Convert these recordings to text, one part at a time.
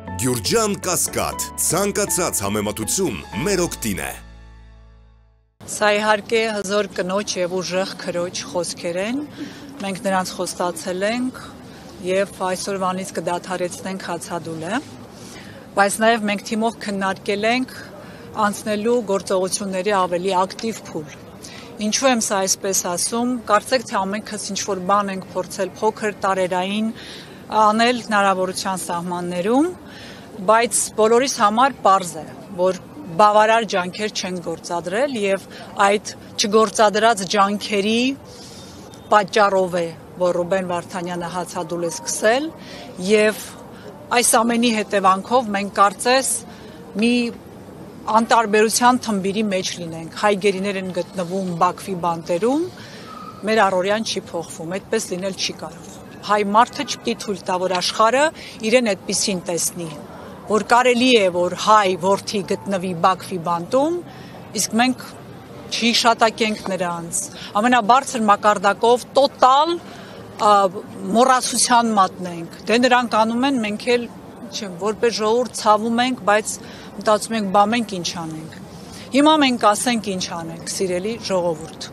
Գյուրջան Կասկադ, ցանկացած համեմատություն մեր օգտին է։ Սա իհարկե հզոր կնոջ եւ ուժեղ քրոջ խոսքեր են, մենք նրանց խոստացել ենք եւ այսօրվանից կդադարեցնենք հացադուլը, բայց նաեւ մենք թիմով քննարկել ենք անցնելու գործողությունների ավելի ակտիվ փուլ։ Ինչու եմ սա այսպես ասում, կարծեք թե ամենքս ինչ-որ բան ենք փորձել փոքր տարերային անել հնարավորության սահմաններում, բայց բոլորիս համար պարզ է, որ բավարար ջանքեր չեն գործադրել եւ այդ չգործադրած ջանքերի պատճառով է, որ Ռուբեն Վարդանյանը հացադուլ է սկսել եւ այս ամենի հետևանքով մենք կարծես մի անտարբերության թմբիրի մեջ լինենք, հայ գերիներ են գտնվում Բաքվի բանտերում, մեր առօրյան չի փոխվում, այդպես լինել չի կարող։ Հայ մարդը չպետք է թույլ տա, որ աշխարհը իրեն այդպեսին տեսնի, որ կարելի է, որ հայ որդի գտնվի Բաքվի բանտում, իսկ մենք չհիշատակենք նրանց, ամենաբարձր մակարդակով տոտալ մոռացության մատնենք, դե նրանք անում են, մենք էլ որպես ժողովուրդ ցավում ենք, բայց մտածում ենք, բա մենք ինչ անենք։ Հիմա մենք ասենք ինչ անենք, սիրելի ժողովուրդ։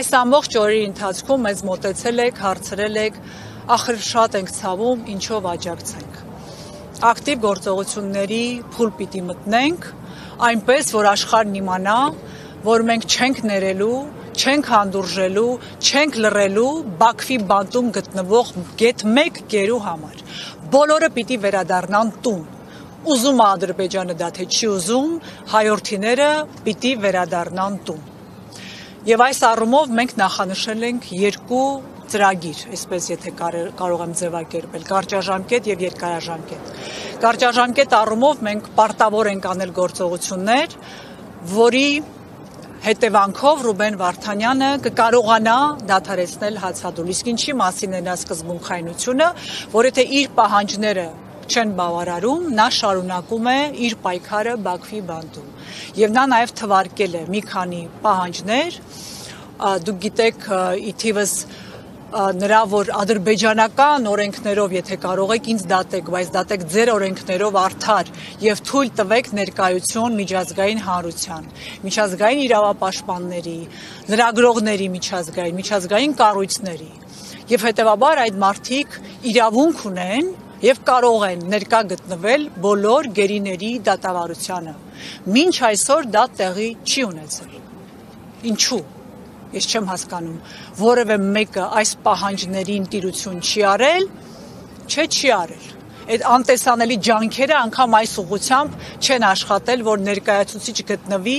Այս ամբողջ օրերի ընթացքում մեզ մոտեցել եք, հարցրել եք, ախր շատ ենք ցավում, ինչով աջակցենք։ Ակտիվ գործողությունների փուլ պիտի մտնենք, այնպես որ աշխարհն իմանա, որ մենք չենք ներելու, չենք հանդուրժելու, չենք լռելու Բաքվի բանտում գտնվող գեթ 1 գերու համար։ Բոլորը պիտի վերադառնան տուն։ Ուզում է Ադրբեջանը դա թե չի ուզում, հայորդիները պիտի վերադառնան տուն։ Եվ այս առումով մենք նախանշել ենք երկու ծրագիր, այսպես եթե կարող եմ ձևակերպել, կարճաժամկետ եւ երկարաժամկետ։ Կարճաժամկետ առումով մենք պարտավոր ենք անել գործողություններ, որի հետևանքով Ռուբեն Վարդանյանը կկարողանա դադարեցնել հացադուլ։ Իսկ ինչի մասին է նա սկզբունքայնությունը, որ եթե իր պահանջները չեն բավարարում, նա շարունակում է իր պայքարը Բաքվի բանտում։ Եվ նա նաև թվարկել է մի քանի պահանջներ, դուք գիտեք ի թիվս նրա, որ ադրբեջանական օրենքներով, եթե կարող եք ինձ դատեք, բայց դատեք ձեր օրենքներով արդար եւ թույլ տվեք ներկայություն միջազգային հանրության, միջազգային իրավապաշտպանների, լրագրողների միջազգային կառույցների եւ հետեւաբար այդ մարդիկ իրավունք ունեն եւ կարող են ներկա գտնվել բոլոր գերիների դատավարությանը։ Մինչ այսօր դա տեղի չի ունեցել։ Ինչու՞։ Ես չեմ հասկանում, որևէ մեկը այս պահանջներին տիրություն չի արել, չի արել։ Այդ անտեսանելի ջանքերը անգամ այս ուղղությամբ չեն աշխատել, որ ներկայացուցիչ գտնվի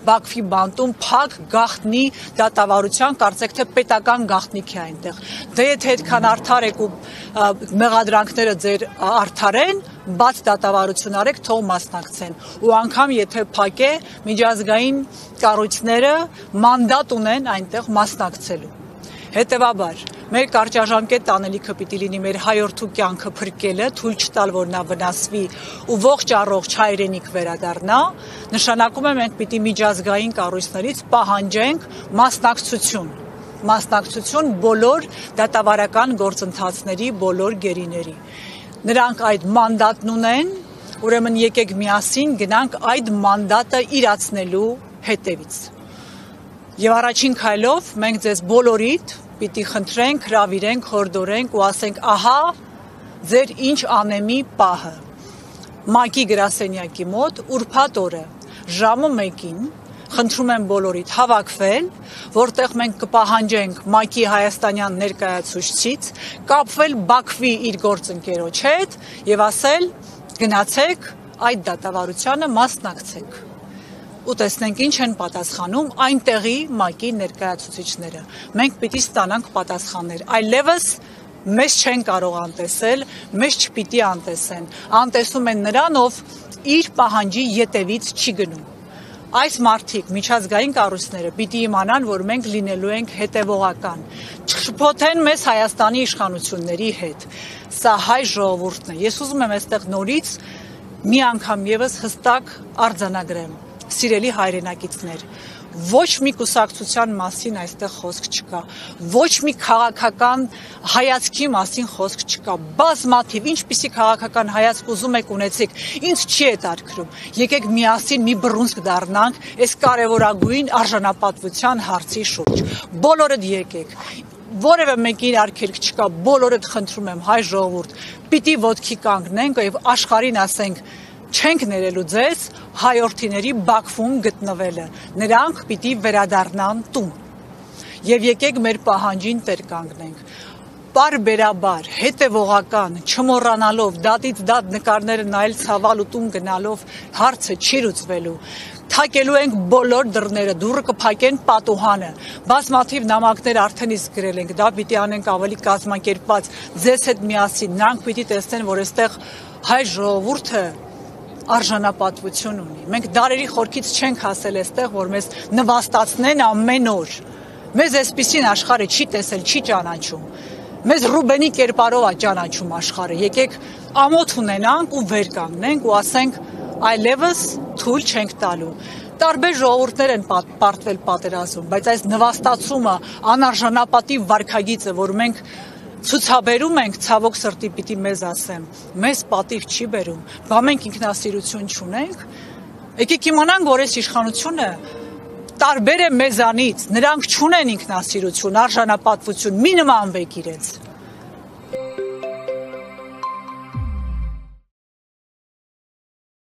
Բաքվի բանտում փակ գաղտնի դատավարության, կարծեք թե պետական գաղտնիք է այնտեղ։ Դե եթե այդքան արդար եք ու մեղադրանքները ձեր արդար են, բաց դատավարություն արեք, թող մասնակցեն։ Ու անգամ եթե փակ է, միջազգային կառույցները մանդատ ունեն այնտեղ մասնակցելու։ Հետևաբար, մեր կարճաժամկետ անելիքը պիտի լինի մեր հայորդու կյանքը փրկելը, թույլ չտալ, որ նա վնասվի ու ողջ առողջ հայրենիք վերադառնա, նշանակում է մենք պիտի միջազգային կառույցներից պահանջենք մասնակցություն բոլոր դատավարական գործընթացների բոլոր գերիների։ Նրանք այդ մանդատն ունեն, ուրեմն եկեք միասին գնանք այդ մանդատը իրացնելու հետևից։ Եվ առաջին քայլով մենք ձեզ բոլորիդ պիտի խնդրենք, հրավիրենք, հորդորենք ու ասենք, ահա ձեր ինչ անեմի պահը։ ՄԱԿ-ի գրասենյակի մոտ ուրբաթ օրը ժամը 1-ին խնդրում եմ բոլորիդ հավաքվել, որտեղ մենք կպահանջենք ՄԱԿ-ի հայաստանյան ներկայացուցչից կապվել Բաքվի իր գործընկերոջ հետ եւ ասել գնացեք այդ դատավարությանը մասնակցեք։ Ու տեսնենք ինչ են պատասխանում այնտեղի ՄԱԿ-ի ներկայացուցիչները։ Մենք պիտի ստանանք պատասխաններ։ Այլևս մեզ չեն կարող անտեսել, մեզ չպիտի անտեսեն։ Անտեսում են նրան, ով իր պահանջի ետևից չի գնում։ Այս մարդիկ, միջազգային կառույցները պիտի իմանան, որ մենք լինելու ենք հետևողական։ Չշփոթեն մեզ Հայաստանի իշխանությունների հետ։ Սա հայ ժողովուրդն է։ Ես ուզում եմ այստեղ նորից մի անգամ եւս հստակ արձանագրեմ։ Սիրելի հայրենակիցներ, Ոչ մի կուսակցության մասին այստեղ խոսք չկա, ոչ մի քաղաքական հայացքի մասին խոսք չկա, բազմաթիվ ինչպիսի քաղաքական հայացք ուզում եք ունեցեք, ինձ չի հետաքրքրում, եկեք միասին մի բռունցք դառնանք այս կարևորագույն արժանապատվության հարցի շուրջ, բոլորդ եկեք, որևէ մեկին արգելք չկա, բոլորդ խնդրում եմ հայ ժողովուրդ, պիտի ոտքի կանգնենք եւ աշխարհին ասենք չենք ներելու ձեզ հայորդիների Բաքվում գտնվելը, նրանք պիտի վերադառնան տուն եւ եկեք մեր պահանջին տեր կանգնենք, պարբերաբար, հետևողական, չմոռանալով, դատից դատ նկարները նայել ցավալ ու տուն գնալով հարցը չի լուծվելու, թակելու ենք բոլոր դռները, դուռը կփակեն պատուհանը, բազմաթիվ նամակներ արդեն իսկ գրել ենք, դա պիտի անենք ավելի կազմակերպված, ձեզ հետ միասին, նրանք պիտի տեսնեն, որ այստեղ հայ ժողովուրդը արժանապատվություն ունի, մենք դարերի խորքից չենք հասել այստեղ, որ մեզ նվաստացնեն ամեն օր, մեզ այսպիսին աշխարհը չի տեսել, չի ճանաչում, մեզ Ռուբենի կերպարով է ճանաչում աշխարհը, եկեք ամոթ ունենանք ու վեր կանգնենք ու ասենք այլևս թույլ չենք տալու, տարբեր ժողովուրդներ են պարտվել պատերազմում, բայց այս նվաստացումը անարժանապատիվ վարքագիծը, որ մենք ցուցաբերում ենք, ցավոք սրտի պիտի մեզ ասեմ, մեզ պատիվ չի բերում, բա մենք ինքնասիրություն չունենք, եկեք իմանանք, որ այս իշխանությունը տարբեր է մեզանից, նրանք չունեն ինքնասիրություն, արժանապատվություն, մի նմանվեք իրենց։